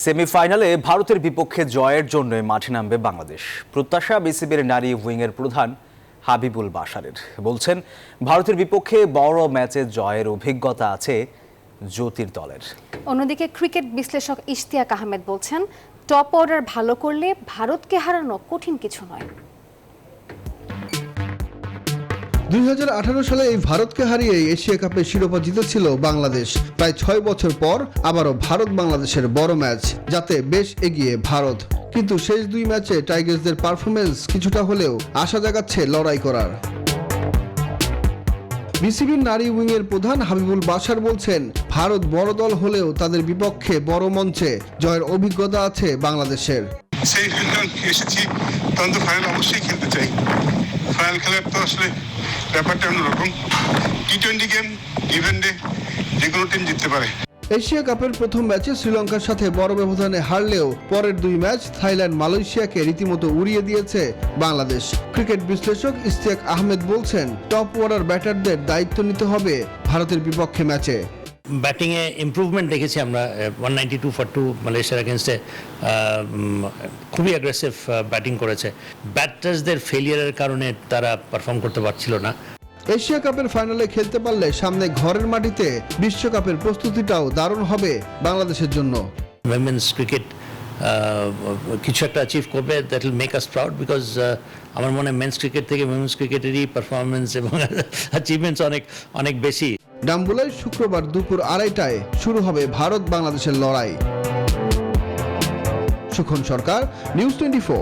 সেমিফাইনালে ভারতের বিপক্ষে জয়ের জন্য মাঠে নামবে বাংলাদেশ। প্রত্যাশা বিসিবির নারী উইংয়ের প্রধান হাবিবুল বাশারের। বলছেন, ভারতের বিপক্ষে বড় ম্যাচে জয়ের অভিজ্ঞতা আছে জ্যোতির দলের। অন্যদিকে ক্রিকেট বিশ্লেষক ইশতিয়াক আহমেদ বলছেন, টপ অর্ডার ভালো করলে ভারতকে হারানো কঠিন কিছু নয়। 2018 সালে এই ভারতকে হারিয়ে এশিয়া কাপের শিরোপা জিতেছিল বাংলাদেশ। প্রায় 6 বছর পর আবারও ভারত বাংলাদেশের বড় ম্যাচ, যাতে বেশ এগিয়ে ভারত। কিন্তু শেষ দুই ম্যাচে টাইগার্সদের পারফরমেন্স কিছুটা হলেও আশা জাগাচ্ছে লড়াই করার। বিসিবির নারী উইংয়ের প্রধান হাবিবুল বাশার বলছেন, ভারত বড় দল হলেও তাদের বিপক্ষে বড় মঞ্চে জয়ের অভিজ্ঞতা আছে বাংলাদেশের। সেই এসেছি, তখন তো ফাইনাল অবশ্যই খেলতে চাই। ফাইনাল খেলার তো আসলে ব্যাপারটা অন্যরকম। টি20 গেম, ইভেন্টে যে কোনো টিম জিততে পারে। এশিয়া কাপের প্রথম ম্যাচে শ্রীলঙ্কার সাথে বড় ব্যবধানে হারলেও পরের দুই ম্যাচ থাইল্যান্ড, মালয়েশিয়াকে রীতিমতো উড়িয়ে দিয়েছে বাংলাদেশ। ক্রিকেট বিশ্লেষক ইশতিয়াক আহমেদ বলছেন, টপ অর্ডার ব্যাটারদের দায়িত্ব নিতে হবে ভারতের বিপক্ষে ম্যাচে। ব্যাটিংয়ে ইমপ্রুভমেন্ট দেখেছি আমরা 192 for 2 মালয়েশিয়ার এগেনস্টে খুবই অ্যাগ্রেসিভ ব্যাটিং করেছে। ব্যাটার্সদের ফেলিয়ারের কারণে তারা পারফর্ম করতে পারছিল না। এশিয়া কাপের ফাইনালে খেলতে পারলে সামনে ঘরের মাটিতে বিশ্বকাপের প্রস্তুতিটাও দারুণ হবে বাংলাদেশের জন্য। উইমেন্স ক্রিকেট কিছু একটা অ্যাচিভ করবে, that will make us proud, because আমার মনে হয় মেন্স ক্রিকেট থেকে উইমেন্স ক্রিকেটেরই পারফরমেন্স এবং অ্যাচিভমেন্টস অনেক বেশি। ডাম্বুলায় শুক্রবার দুপুর 2:30টায় শুরু হবে ভারত বাংলাদেশের লড়াই। সুখন সরকার, নিউজ 24।